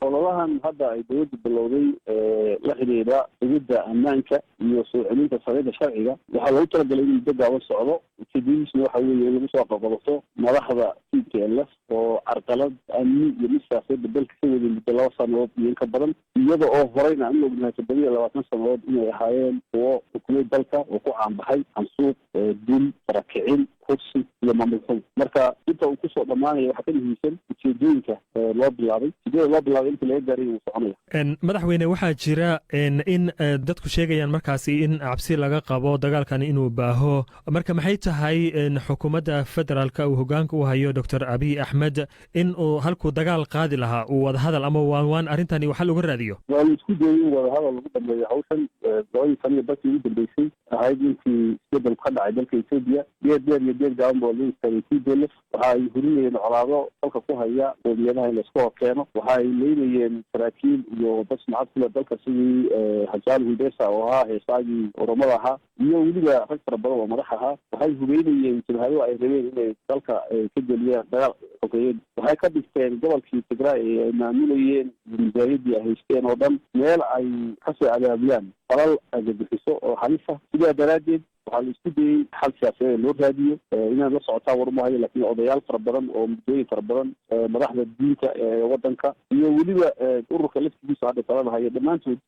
ololahan hadda ay dowladda bilowday la xidhiidha sugidda ammaanka iyo soo celinta sharciyada sharciga waxaa loogu talagalay in muddo gaaban socdo ujeedadiisna waxa weeye in lagu soo qabqabato madaxda TPLF oo carqalad amni iyo mid siyaasadeed dalka ka waday muddo 2 sanadood iyo in ka badan iyada oo horeyna aan ognahay 20 sanadood inay ahaayeen kuwo xukuumad dalka oo ku caanbaxay xansuuq dil sarakicin kursi iyo maamulka marka inta uu kusoo dhamaanayo waxa ka muhiimsan ujeedooyinka loo bilaabay inta laga gaaray uu soconayo madaxweyne waxaa jira in dadku sheegayaan markaasi in cabsi laga qabo dagaalkan inuu baaho marka maxay tahay xukuumadda federaalka uu hogaanka u hayo Dr. Abiy Ahmed in uu halku dagaal qaadi lahaa uu wada hadal ama waan arintani waxa lagu raadiyo waa isku dayay wada hadal lagu dhameeyo hawshan dooyin saniyo dadkii ugu dambeysay ahayd intii isbedel ka dhacay dalka Ethiopia deed gaaban boo loo istaagay TPLF waxa ay hurinayeen colaado dalka ku haya qoomiyadaha in la isku keeno waxa ay leeyihiin saraakiil iyo dad macad kula dalka sidii Hajaal Hudaysa oo ahaa heesaagii Oromada ahaa iyo weliba rag fara badan oo madax ahaa waxay hurinayeen jabhado ay rabeen inay dalka ka geliyaan dagaal xogeeyeen waxay ka dhigteen gobolkii Tigray ee maamulayeen miisaaniyadii ay haysteen oo dhan meel ay ka soo abaabiyaan falal agabixiso oo xalifa sida daraadeed waxaa la isku dayay xal siyaasadeed loo raadiyo inaan la socotaa warmahayo laakiin odayaal fara badan oo muddooyin fara badan madaxda diinta ee wadanka iyo weliba ururka laftigiisa hadda talada haya dhammaantood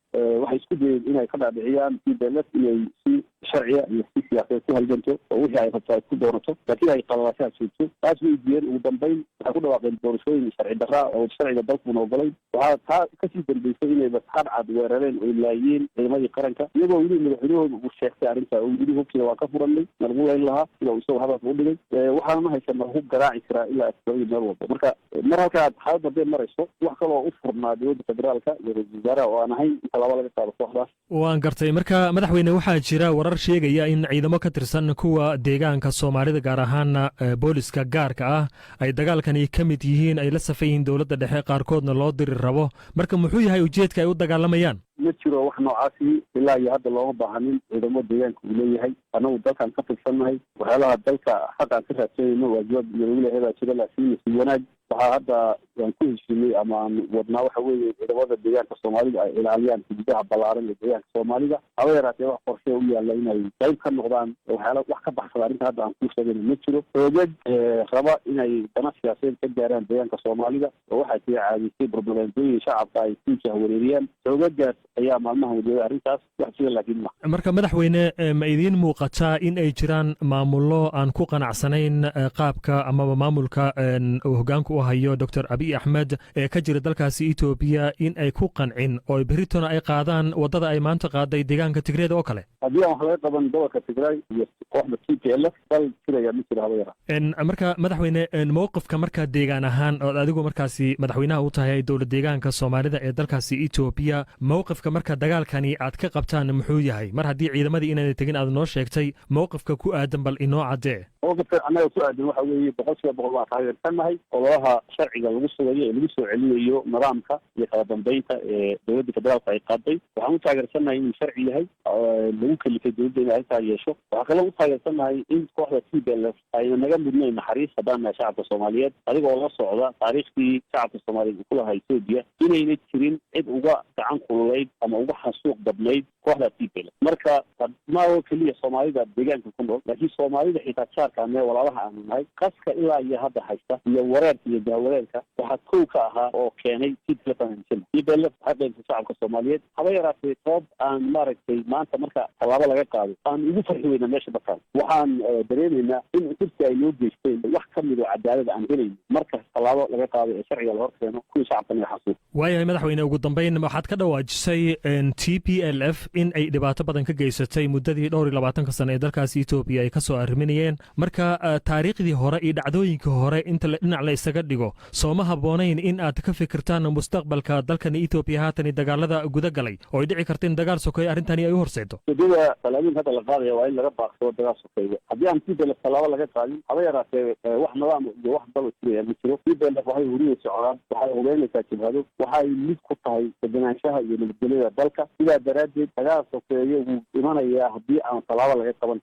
waxay isku dayeen inay ka dhaadhiciyaan TPLF inay si sharciya iyo si siyaasadeed ku halganto oo wixii ay rabtaa ku doonato laakiin ay qalalaashaa joogto taas way diideen ugu dambeyn waxay ku dhawaaqeen doorashooyin sharci darra oo sharciga dalkuna ogolayn waxaa taa kasii dambeysay inay basxaad cad weerareen oo laayeen ciidamadii qaranka iyagoo weli madaxweynahooda uu sheegtay arrinta oo weli hubkii waa ka furanay margu layn lahaa sida uu isagoo hadalka u dhigay waxaana ma haysan hub garaaci karaa ilaa askarada meel walba marka mar halkaa xaaladda hadday marayso wax kaloo u furnaa dowladda federaalka iyo ra-iisul wasaaraha oo aan ahayn inta laba laga qaado kooxdaas waan gartay marka madaxweyne waxaa jira warar sheegaya in ciidamo ka tirsan kuwa deegaanka Soomaalida gaar ahaan booliska gaarka ah ay dagaalkani ka mid yihiin ay la safayn dowladda dhexe qaarkoodna loo diri rabo marka muxuu yahay ujeedka ay u dagaalamayaan ma jiro wax noocaasi ilaa iyo hadda looma baahanin ciidamo deegaanka uu leeyahay anagu dalkan ka tirsannahay waxyaalaha dalka xaqaan ka raadsanayno waajibaad iyo lagulaheedaa jira laakiin si wanaag waxaa hadda waan ku heshiinay ama aan wadnaa waxa weeye ciidamada deegaanka Soomaalida ay ilaaliyaan xuduudaha ballaaran ee deegaanka Soomaalida haba yaraatee wax qorshe u yaalla inay qayb ka noqdaan waxyaala wax ka baxsan arrinta hadda aan ku sheegayno ma jiro xoogag raba inay dana siyaasadeed ka gaaraan deegaanka Soomaalida oo waxaa jira caadisay barnaamijyada shacabka ay ku jahwareeriyaan xoogagaas ayaa maalmaha wadada arrintaas wax jira laakiin marka madaxweyne ma idiin muuqataa in ay jiraan maamullo aan ku qanacsanayn qaabka amaba maamulka hogaanka u hayo Dr. Abiy Ahmed ee ka jira dalkaasi Ethiopia in ay ku qancin oo beritona ay qaadaan wadada ay maanta qaaday deegaanka Tigray oo kale haddii aan wax laga qaban gobolka Tigray iyo kooxda TPLF dal tiraya mid haba yara marka madaxweyne mowqifka marka deegaan ahaan oo adigu markaasi madaxweynaha u tahay dowlad deegaanka Soomaalida ee dalkaasi Ethiopia mowqifka marka dagaalkani aad ka qabtaan muxuu yahay mar haddii ciidamadii inay tagin aad noo sheegtay mowqifka ku aadan bal inoo cadee mowqifka anaga ku aadan waxa weeye 100% waa taageersannahay ololaha sharciga lagu sugayo ee lagu soo celinayo nidaamka iyo kala dambeynta ee dowladda federaalka ay qaaday waxaan u taageersannahay inuu sharci yahay lagu kalifay dowladda inay arrintaa yeesho waxaa kaloo u taageersannahay in kooxda TPLF ayna naga mudnayn naxariis haddaan nahay shacabka Soomaaliyeed adigoo la socda taariikhdii shacabka Soomaaliyeed ku lahaa Ethiopia inayna jirin cid uga gacan kululayd ama uga xasuuq badnayd kooxda TPLF marka ma oo kaliya Soomaalida deegaanka ku nool laakiin Soomaalida xitaa jaarka mee walaalaha aan nahay qaska ilaa iyo hadda haysta iyo wareerka iyo jahwareerka waxaa kow ka ahaa oo keenay TPLF xaqeynta shacabka Soomaaliyeed haba yaraatee sabab aan maaragtay maanta marka tallaabo laga qaado aan ugu farxi weyna meesha bakaan waxaan dareemaynaa in xirsi ay noo geysteen wax ka mid oo cadaalad aan helayn marka tallaabo laga qaado ee sharciga la hor keeno kuwii shacabkan ay xasuuq waayahay madaxweyne ugu dambeyn waxaad ka dhawaajisay TPLF in ay dhibaato badan ka geysatay muddadii 22 sano ee dalkaasi Ethiopia ay ka soo arriminayeen marka taariikhdii hore iyo dhacdooyinkii hore inta dhinac la isaga dhigo sooma haboonayn in aad ka fikirtaan mustaqbalka dalkan Ethiopia haatan dagaalada guda galay oo ay dhici karto in dagaal sokeey arrintani ay u horseedo sidoo talaabin hadda la qaadayo waa in laga baaqsado dagaal sokeey haddii aan TPLF talaabo laga qaadin haba yaraatee wax nidaam iyo wax dal tiraya ma jiro TPLF waxay huriyaysaa codaan waxay ogeynaysaa jabhado waxay mid ku tahay deganaanshaha iyo nabadgelyada dalka sidaa daraadeed dagaal sokeeye wuu imanayaa haddii aan talaabo laga qaban